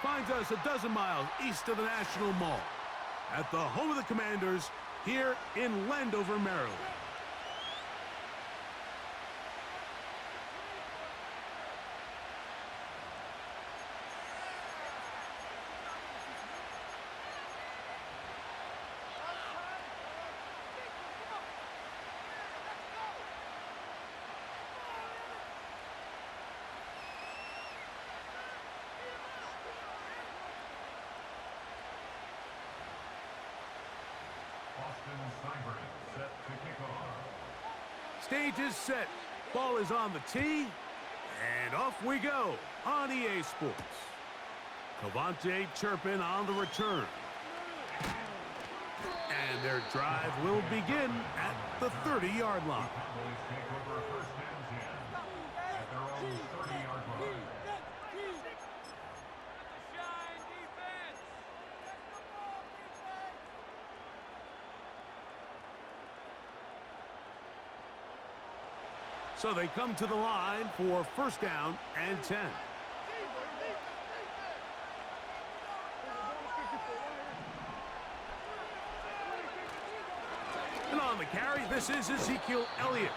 finds us a dozen miles east of the National Mall at the home of the Commanders here in Landover, Maryland. Stage is set. Ball is on the tee. And off we go on EA Sports. Cavante Turpin on the return. And their drive will begin at the 30-yard line. So they come to the line for first down and 10. And on the carry, this is Ezekiel Elliott.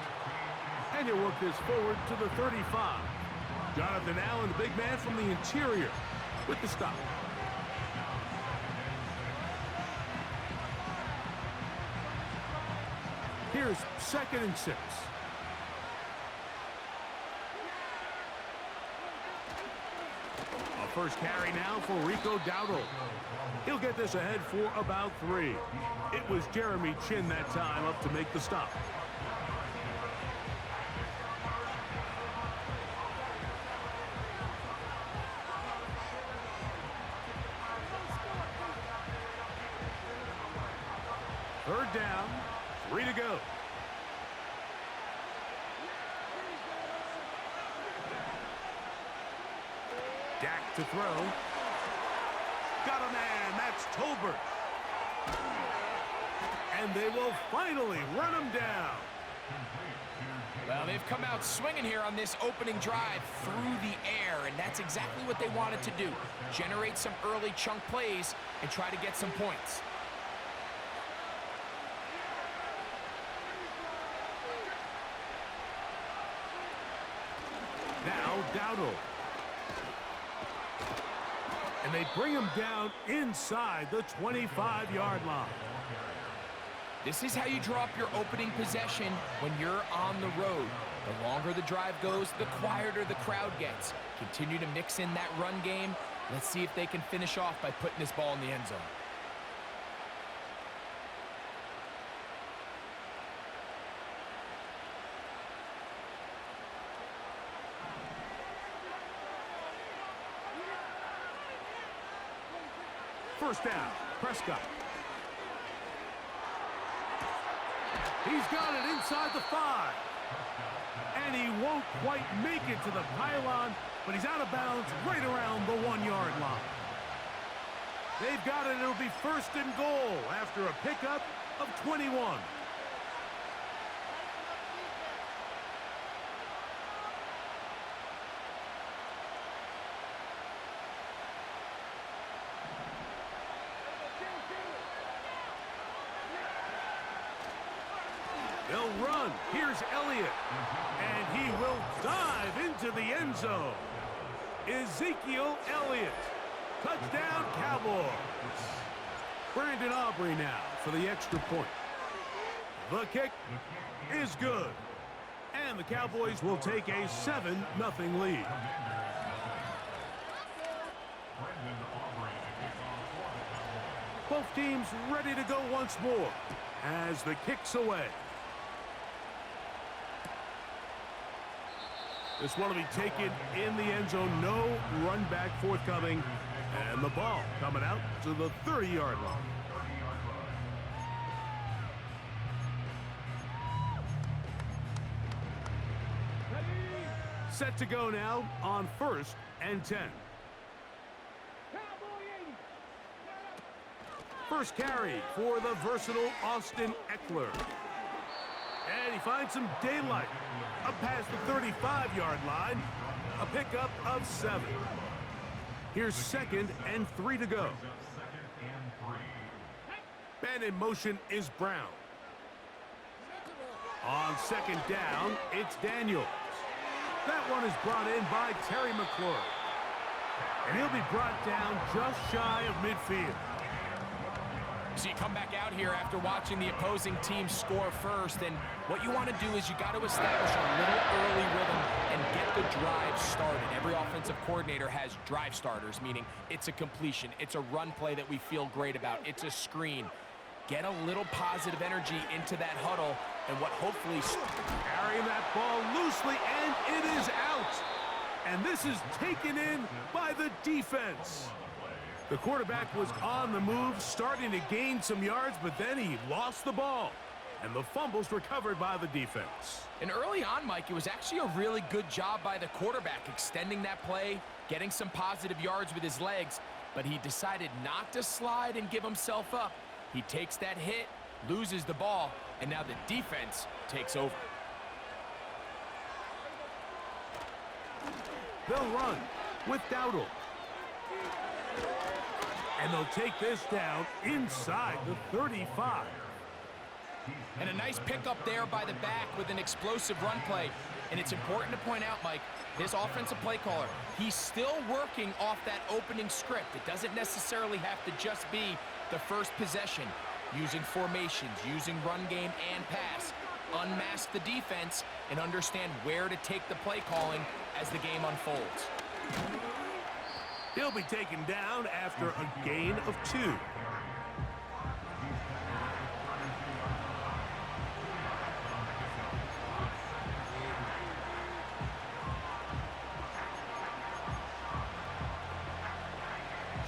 And he'll work this forward to the 35. Jonathan Allen, the big man from the interior, with the stop. Here's 2nd and 6. First carry now for Rico Dowdle. He'll get this ahead for about 3. It was Jeremy Chin that time up to make the stop. Third down, 3 to go. Dak to throw. Got a man, that's Tolbert. And they will finally run him down. Well, they've come out swinging here on this opening drive through the air, and that's exactly what they wanted to do. Generate some early chunk plays and try to get some points. Now Dowdle. And they bring him down inside the 25-yard line. This is how you draw up your opening possession when you're on the road. The longer the drive goes, the quieter the crowd gets. Continue to mix in that run game. Let's see if they can finish off by putting this ball in the end zone. First down, Prescott. He's got it inside the 5. And he won't quite make it to the pylon, but he's out of bounds right around the 1-yard line. They've got it, it'll be 1st and goal after a pickup of 21. They'll run. Here's Elliott. And he will dive into the end zone. Ezekiel Elliott. Touchdown, Cowboys. Brandon Aubrey now for the extra point. The kick is good. And the Cowboys will take a 7-0 lead. Both teams ready to go once more as the kick's away. This one will be taken in the end zone. No run back forthcoming. And the ball coming out to the 30-yard line. Set to go now on 1st and 10. First carry for the versatile Austin Eckler. And he finds some daylight up past the 35-yard line. A pickup of 7. Here's 2nd and 3 to go. Man in motion is Brown. On 2nd down, it's Daniels. That one is brought in by Terry McLaurin. And he'll be brought down just shy of midfield. So you come back out here after watching the opposing team score first, and what you want to do is you got to establish a little early rhythm and get the drive started. Every offensive coordinator has drive starters, meaning it's a completion, it's a run play that we feel great about, it's a screen. Get a little positive energy into that huddle, and what hopefully... Carrying that ball loosely, and it is out. And this is taken in by the defense. The quarterback was on the move, starting to gain some yards, but then he lost the ball. And the fumble's recovered by the defense. And early on, Mike, it was actually a really good job by the quarterback, extending that play, getting some positive yards with his legs, but he decided not to slide and give himself up. He takes that hit, loses the ball, and now the defense takes over. They'll run with Dowdle. And they'll take this down inside the 35. And a nice pickup there by the back with an explosive run play. And it's important to point out, Mike, this offensive play caller, he's still working off that opening script. It doesn't necessarily have to just be the first possession. Using formations, using run game and pass. Unmask the defense and understand where to take the play calling as the game unfolds. He'll be taken down after a gain of 2.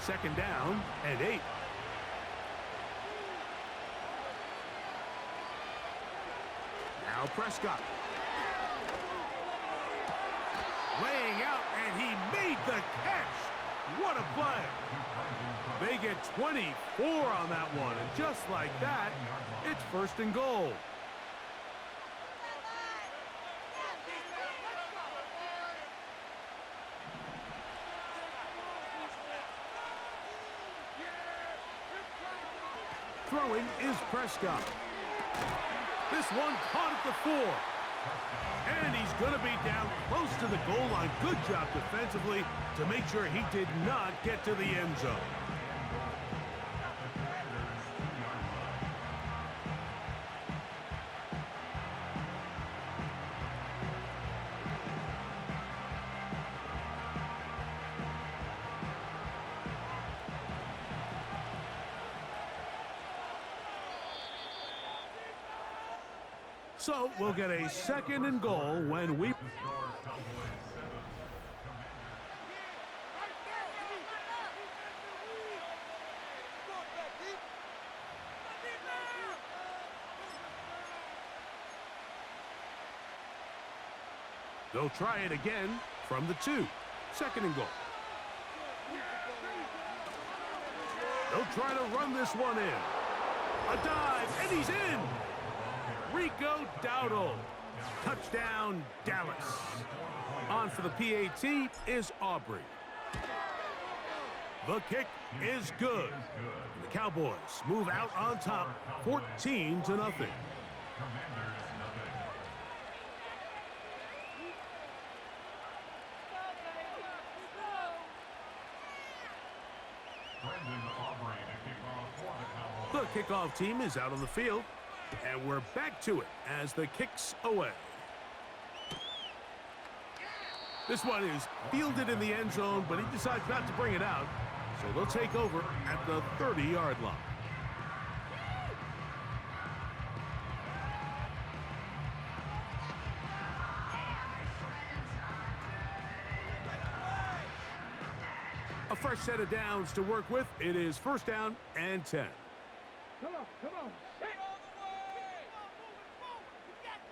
Second down and 8. Now Prescott. Laying out, and he made the catch. What a play. They get 24 on that one, and just like that, it's 1st and goal. Throwing is Prescott. This one caught at the 4. And he's going to be down close to the goal line. Good job defensively to make sure he did not get to the end zone. So we'll get a 2nd and goal when we... They'll try it again from the 2. 2nd and goal. They'll try to run this one in. A dive, and he's in! Rico Dowdle. Touchdown, Dallas. On for the PAT is Aubrey. The kick is good. The Cowboys move out on top, 14-0. The kickoff team is out on the field. And we're back to it as the kick's away. This one is fielded in the end zone, but he decides not to bring it out. So they'll take over at the 30-yard line. A fresh set of downs to work with. It is 1st down and 10. Come on.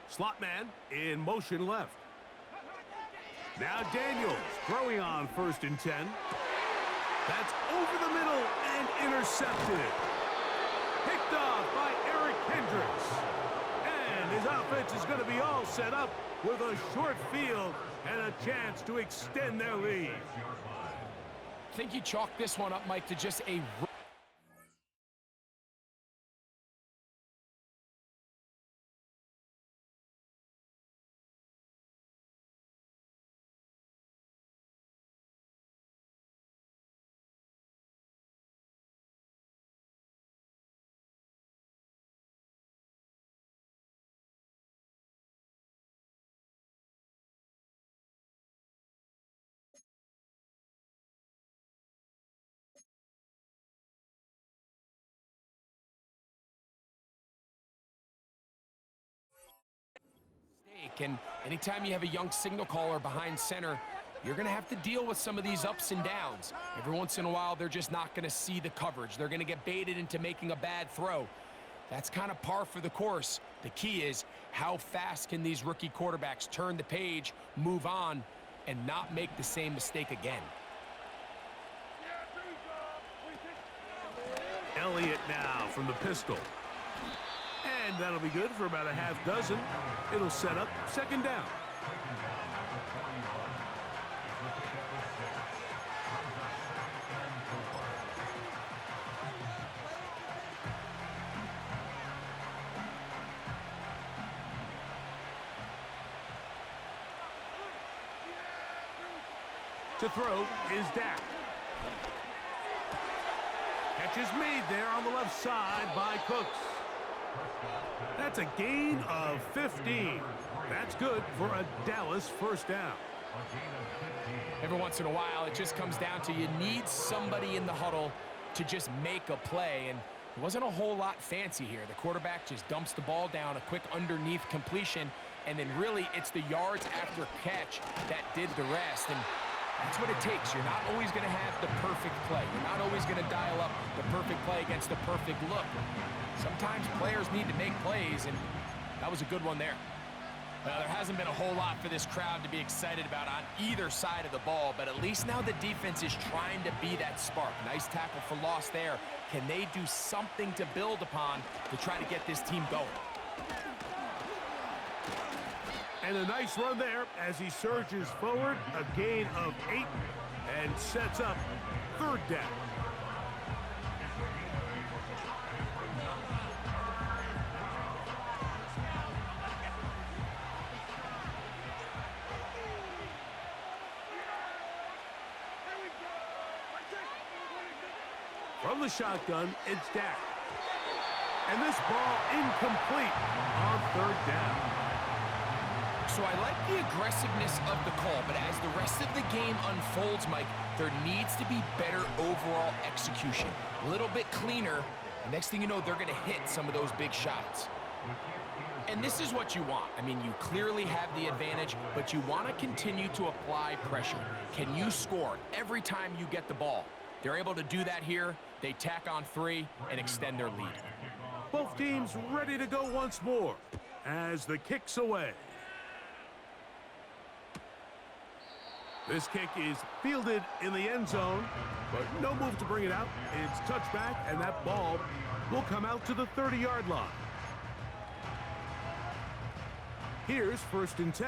Slot man in motion left. Now Daniels throwing on 1st and 10. That's over the middle and intercepted. Picked off by Eric Hendricks. And his offense is going to be all set up with a short field and a chance to extend their lead. think you chalk this one up, Mike, to just a... And anytime you have a young signal caller behind center, you're going to have to deal with some of these ups and downs. Every once in a while, they're just not going to see the coverage. They're going to get baited into making a bad throw. That's kind of par for the course. The key is how fast can these rookie quarterbacks turn the page, move on, and not make the same mistake again. Elliott now from the pistol. And that'll be good for about a half dozen. It'll set up second down. To throw is Dak. Catch is made there on the left side by Cooks. That's a gain of 15. That's good for a Dallas first down. Every once in a while, it just comes down to you need somebody in the huddle to just make a play, and it wasn't a whole lot fancy here. The quarterback just dumps the ball down, a quick underneath completion, and then really it's the yards after catch that did the rest. And that's what it takes. You're not always going to have the perfect play. You're not always going to dial up the perfect play against the perfect look. Sometimes players need to make plays, and that was a good one there. Well, there hasn't been a whole lot for this crowd to be excited about on either side of the ball, but at least now the defense is trying to be that spark. Nice tackle for loss there. Can they do something to build upon to try to get this team going? And a nice run there as he surges forward, a gain of 8, and sets up third down. From the shotgun, it's Dak. And this ball incomplete on third down. So I like the aggressiveness of the call, but as the rest of the game unfolds, Mike, there needs to be better overall execution. A little bit cleaner, and next thing you know, they're going to hit some of those big shots. And this is what you want. I mean, you clearly have the advantage, but you want to continue to apply pressure. Can you score every time you get the ball? They're able to do that here. They tack on 3 and extend their lead. Both teams ready to go once more as the kick's away. This kick is fielded in the end zone, but no move to bring it out. It's touchback, and that ball will come out to the 30-yard line. Here's 1st and 10.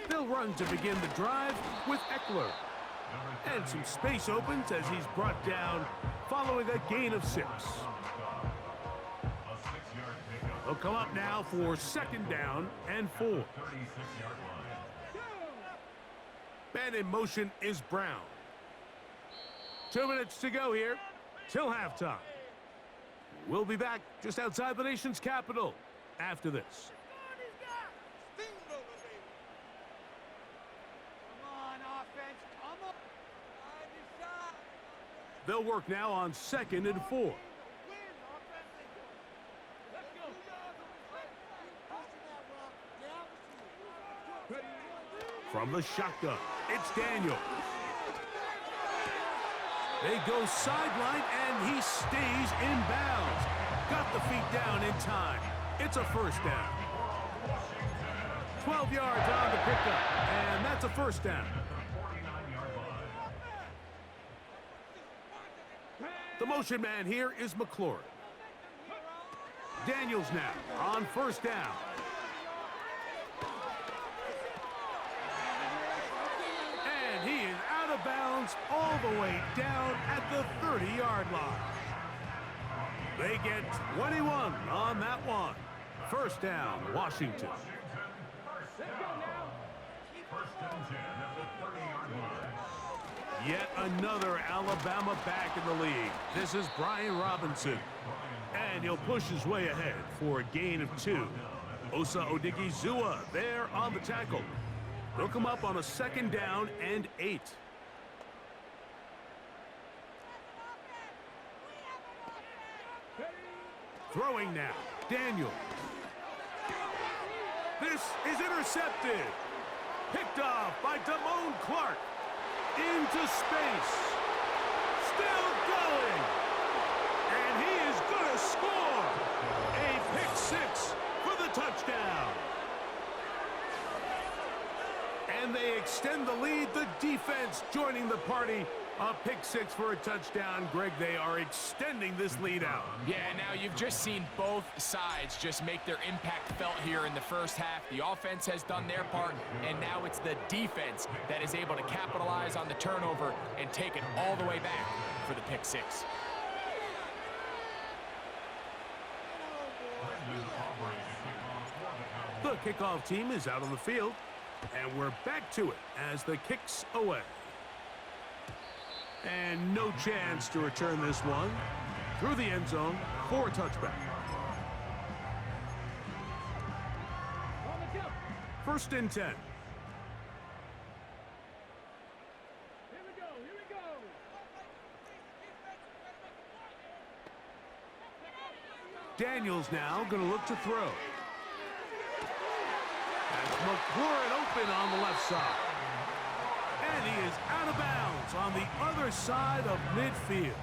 They'll run to begin the drive with Eckler. And some space opens as he's brought down following a gain of 6. They'll come up now for 2nd down and 4. Man in motion is Brown. 2 minutes to go here till halftime. We'll be back just outside the nation's capital after this. They'll work now on 2nd and 4. From the shotgun, it's Daniels. They go sideline, and he stays in bounds. Got the feet down in time. It's a first down. 12 yards on the pickup, and that's a first down. The motion man here is McLaurin. Daniels now on 1st down. all the way down at the 30-yard line. They get 21 on that one. First down, Washington. Yet another Alabama back in the league. This is Brian Robinson. And he'll push his way ahead for a gain of 2. Osa Odigizua there on the tackle. They'll come up on a 2nd down and 8. Throwing now, Daniel. This is intercepted. Picked off by Damone Clark. Into space. Still going. And he is going to score. A pick 6 for the touchdown. And they extend the lead. The defense joining the party. A pick 6 for a touchdown. Greg, they are extending this lead out. Yeah, now you've just seen both sides just make their impact felt here in the first half. The offense has done their part, and now it's the defense that is able to capitalize on the turnover and take it all the way back for the pick 6. The kickoff team is out on the field, and we're back to it as the kick's away. And no chance to return this one through the end zone for a touchback. 1st and 10. Here we go. Daniels now going to look to throw. That's McLaurin open on the left side. And he is out of bounds on the other side of midfield.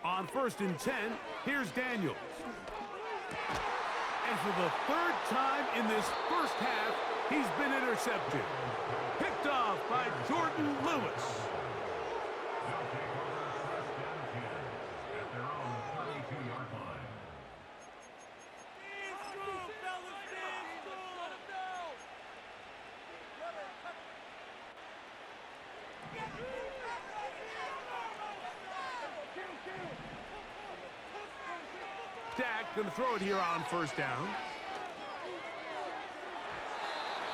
On 1st and 10, here's Daniels. And for the 3rd time in this first half, he's been intercepted. Picked off by Jordan Lewis. Dak going to throw it here on 1st down.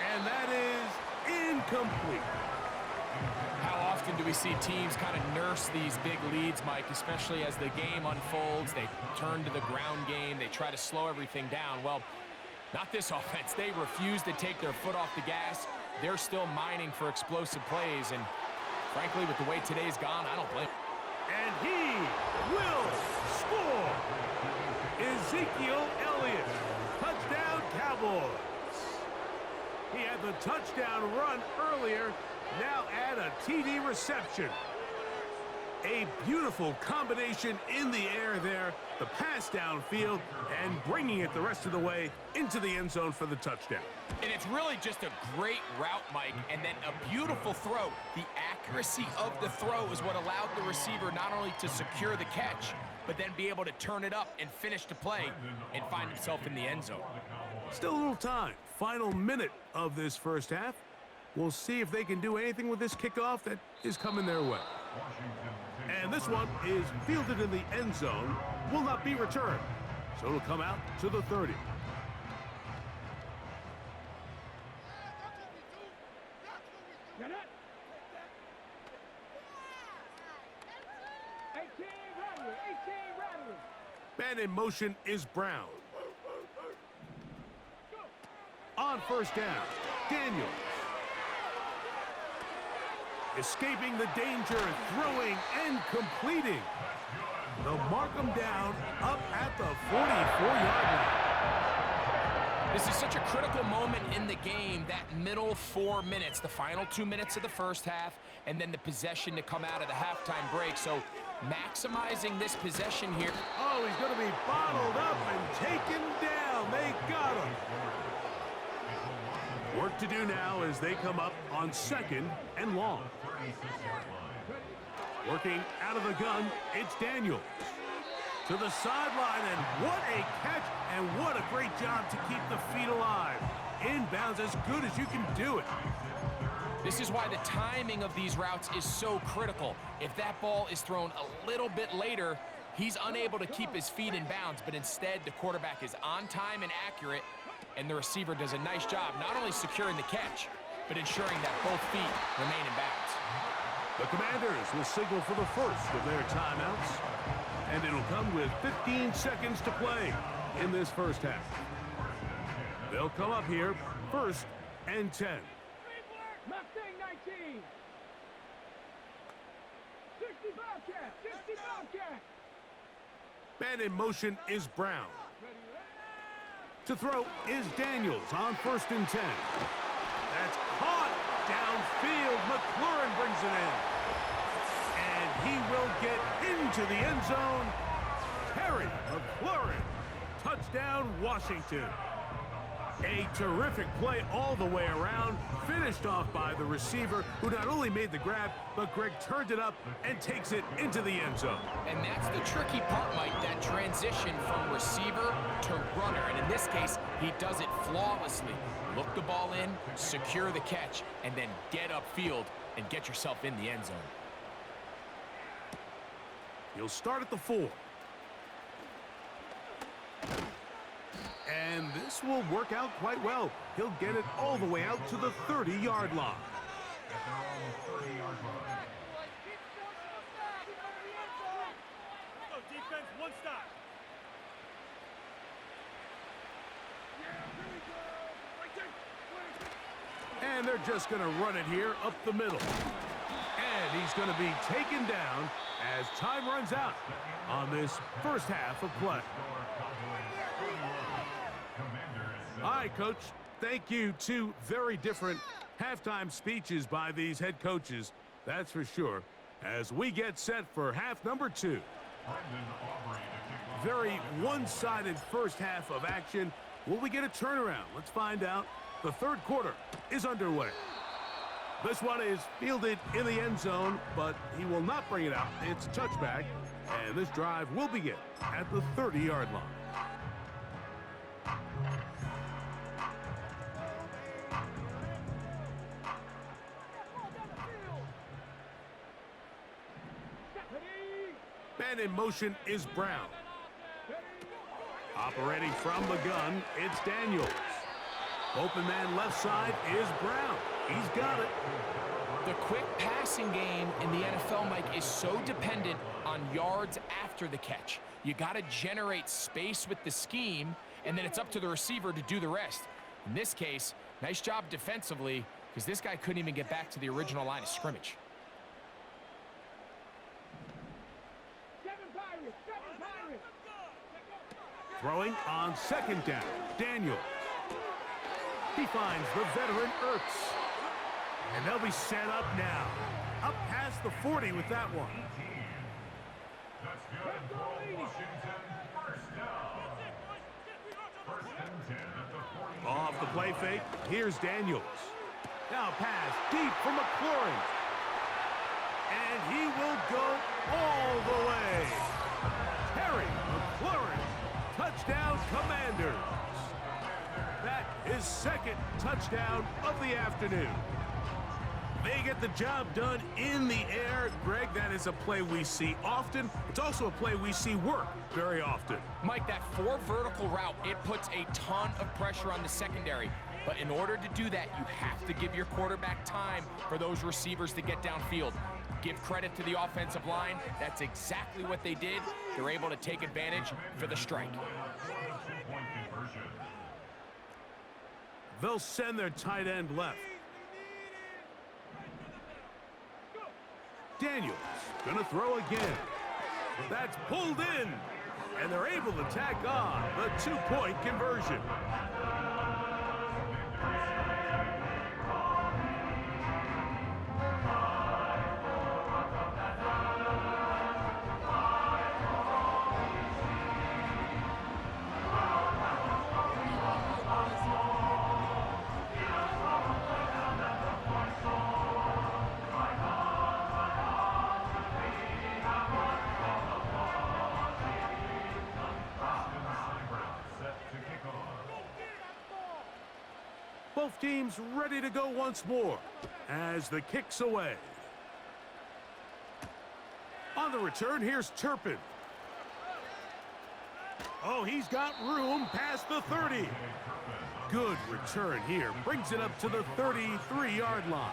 And that is incomplete. How often do we see teams kind of nurse these big leads, Mike, especially as the game unfolds? They turn to the ground game. They try to slow everything down. Well, not this offense. They refuse to take their foot off the gas. They're still mining for explosive plays. And frankly, with the way today's gone, I don't blame them. And he will score. Ezekiel Elliott. Touchdown, Cowboys. He had the touchdown run earlier. Now add a TD reception. A beautiful combination in the air there. The pass downfield and bringing it the rest of the way into the end zone for the touchdown. And it's really just a great route, Mike, and then a beautiful throw. The accuracy of the throw is what allowed the receiver not only to secure the catch, but then be able to turn it up and finish the play and find himself in the end zone. Still a little time. Final minute of this first half. We'll see if they can do anything with this kickoff that is coming their way. And this one is fielded in the end zone. Will not be returned. So it'll come out to the 30. Get it. 18 Rattler. Man in motion is Brown. On 1st down, Daniels. Escaping the danger, throwing and completing. They'll mark him down up at the 44-yard line. This is such a critical moment in the game, that middle 4 minutes, the final 2 minutes of the first half, and then the possession to come out of the halftime break. So maximizing this possession here. Oh, he's going to be bottled up and taken down. They got him. Work to do now as they come up on 2nd and long. Working out of the gun, it's Daniels. To the sideline, and what a catch, and what a great job to keep the feet alive. Inbounds as good as you can do it. This is why the timing of these routes is so critical. If that ball is thrown a little bit later, he's unable to keep his feet in bounds, but instead the quarterback is on time and accurate, and the receiver does a nice job not only securing the catch, but ensuring that both feet remain in bounds. The Commanders will signal for the first of their timeouts, and it'll come with 15 seconds to play in this first half. They'll come up here, 1st and 10. Mustang 19. 60 Bobcat. 60 Bobcat. Man in motion is Brown. To throw is Daniels on 1st and 10. That's caught downfield. McLaurin brings it in. And he will get into the end zone. Terry McLaurin. Touchdown, Washington. A terrific play all the way around, finished off by the receiver, who not only made the grab, but Greg turned it up and takes it into the end zone. And that's the tricky part, Mike, that transition from receiver to runner. And in this case, he does it flawlessly. Look the ball in, secure the catch, and then get upfield and get yourself in the end zone. He'll start at the 4. And this will work out quite well. He'll get it all the way out to the 30-yard line. Go defense, one stop. And they're just going to run it here up the middle. And he's going to be taken down as time runs out on this first half of play. All right, Coach, thank you. 2 very different halftime speeches by these head coaches, that's for sure, as we get set for half number 2. Very one-sided first half of action. Will we get a turnaround? Let's find out. The 3rd quarter is underway. This one is fielded in the end zone, but he will not bring it out. It's a touchback, and this drive will begin at the 30-yard line. Man in motion is Brown. Operating from the gun, it's Daniels. Open man left side is Brown. He's got it. The quick passing game in the NFL, Mike, is so dependent on yards after the catch. You got to generate space with the scheme, and then it's up to the receiver to do the rest. In this case, nice job defensively, because this guy couldn't even get back to the original line of scrimmage. Throwing on 2nd down, Daniels. He finds the veteran Ertz. And they'll be set up now. Up past the 40 with that one. Off the play fake, here's Daniels. Now pass deep for McLaurin. And he will go all the way. Terry McLaurin. Touchdown, Commanders. That is 2nd touchdown of the afternoon. They get the job done in the air. Greg, that is a play we see often. It's also a play we see work very often. Mike, that 4 vertical route, it puts a ton of pressure on the secondary. But in order to do that, you have to give your quarterback time for those receivers to get downfield. Give credit to the offensive line. That's exactly what they did. They're able to take advantage for the strike. They'll send their tight end left. Daniels gonna throw again. That's pulled in, and they're able to tack on the 2-point conversion. Both teams ready to go once more as the kick's away. On the return, here's Turpin. Oh, he's got room past the 30. Good return here. Brings it up to the 33-yard line.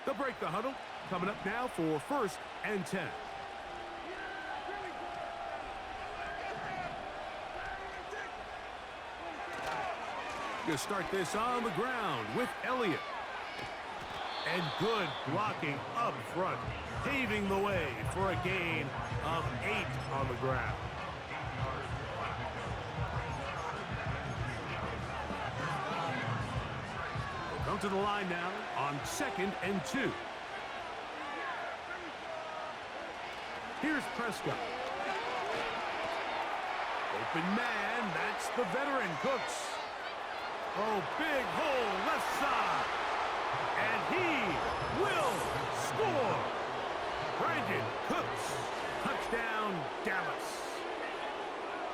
They'll break the huddle. Coming up now for 1st and 10. Gonna start this on the ground with Elliott. And good blocking up front, paving the way for a gain of 8 on the ground. We'll come to the line now on 2nd and 2. Here's Prescott. Open man, that's the veteran Cooks. Oh, big hole left side. And he will score. Brandon Cooks. Touchdown, Dallas.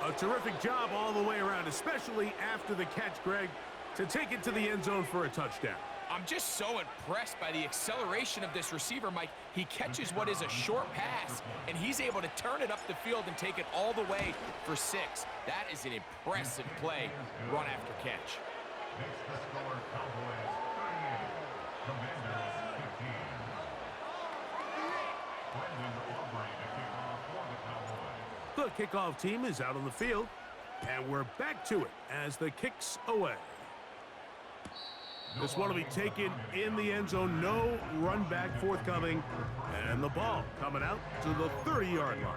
A terrific job all the way around, especially after the catch, Greg, to take it to the end zone for a touchdown. I'm just so impressed by the acceleration of this receiver, Mike. He catches what is a short pass, and he's able to turn it up the field and take it all the way for 6. That is an impressive play, run after catch. The kickoff team is out on the field, and we're back to it as the kick's away. This one will be taken in the end zone. No run back forthcoming, and the ball coming out to the 30-yard line.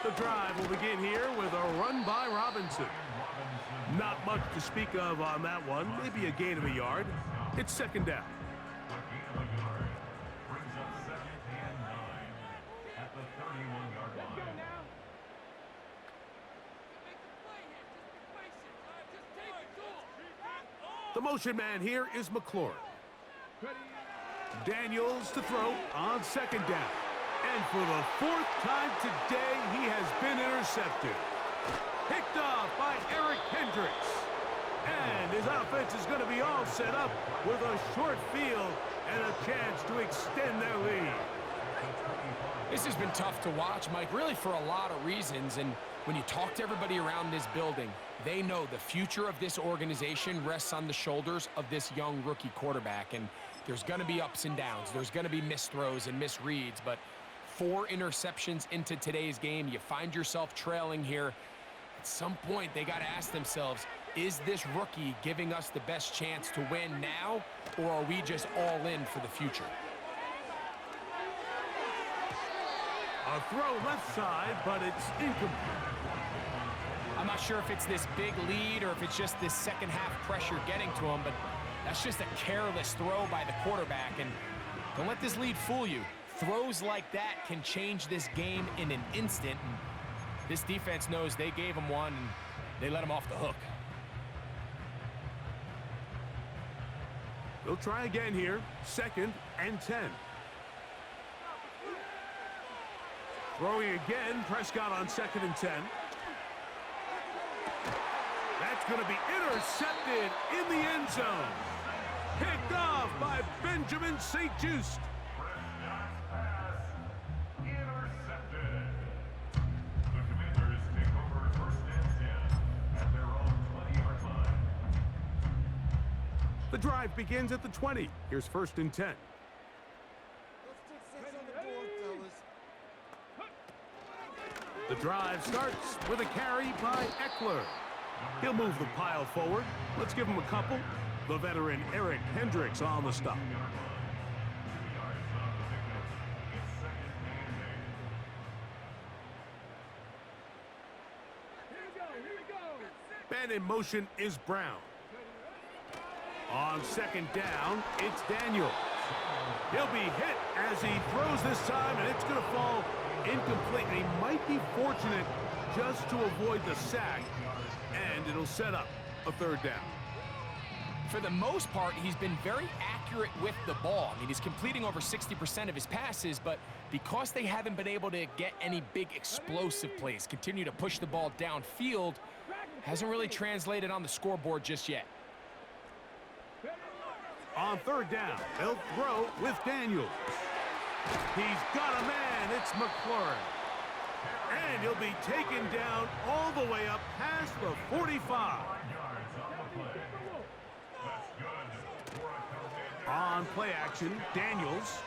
The drive will begin here with a run by Robinson. Not much to speak of on that one. Maybe a gain of a yard. It's 2nd down. The motion man here is McLaurin. Daniels to throw on 2nd down. And for the 4th time today, he has been intercepted. Picked off by Eric Hendricks. And his offense is going to be all set up with a short field and a chance to extend their lead. This has been tough to watch, Mike, really for a lot of reasons. And when you talk to everybody around this building, they know the future of this organization rests on the shoulders of this young rookie quarterback. And there's going to be ups and downs. There's going to be missed throws and misreads. But 4 interceptions into today's game, you find yourself trailing here. At some point, they got to ask themselves, is this rookie giving us the best chance to win now, or are we just all in for the future? A throw left side, but it's incomplete. I'm not sure if it's this big lead or if it's just this second half pressure getting to him, but that's just a careless throw by the quarterback. And don't let this lead fool you. Throws like that can change this game in an instant. And this defense knows they gave him one, and they let him off the hook. They'll try again here. 2nd and 10. Throwing again, Prescott on 2nd and 10. That's going to be intercepted in the end zone. Picked off by Benjamin St-Juste. The drive begins at the 20. Here's 1st and 10. The drive starts with a carry by Eckler. He'll move the pile forward. Let's give him a couple. The veteran Eric Hendricks on the stop. Man in motion is Brown. On second down, it's Daniels. He'll be hit as he throws this time, and it's going to fall incomplete. And he might be fortunate just to avoid the sack, and it'll set up a third down. For the most part, he's been very accurate with the ball. I mean, he's completing over 60% of his passes, but because they haven't been able to get any big explosive plays, continue to push the ball downfield, hasn't really translated on the scoreboard just yet. On third down, they'll throw with Daniels. He's got a man. It's McLaurin. And he'll be taken down all the way up past the 45. On play action, Daniels.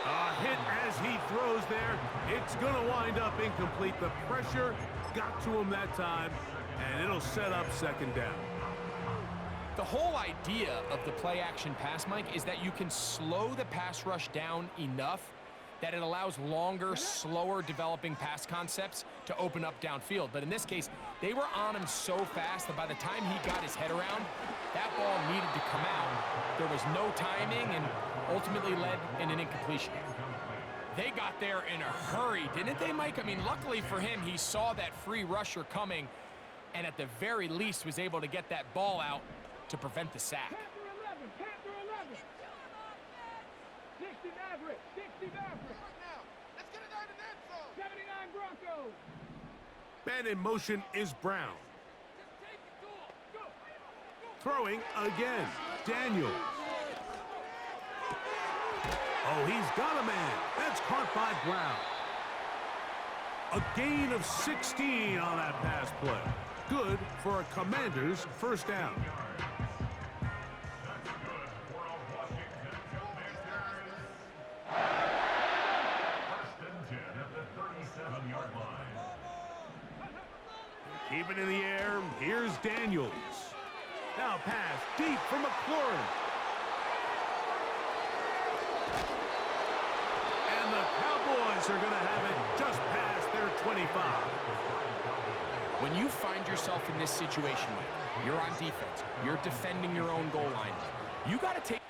A hit as he throws there. It's going to wind up incomplete. The pressure got to him that time, and it'll set up second down. The whole idea of the play-action pass, Mike, is that you can slow the pass rush down enough that it allows longer, slower developing pass concepts to open up downfield. But in this case, they were on him so fast that by the time he got his head around, that ball needed to come out. There was no timing and ultimately led in an incompletion. They got there in a hurry, didn't they, Mike? I mean, luckily for him, he saw that free rusher coming and at the very least was able to get that ball out to prevent the sack. Panther 11. 60 Maverick. 60 Maverick. Let's get it out in that zone. 79 Broncos. Man in motion is Brown. Throwing again. Daniels. Oh, he's got a man. That's caught by Brown. A gain of 16 on that pass play. Good for a Commanders first down. Keep it in the air. Here's Daniels. Now pass deep for McLaurin. And the Cowboys are going to have it just past their 25. When you find yourself in this situation, Mike, you're on defense, you're defending your own goal line, you got to take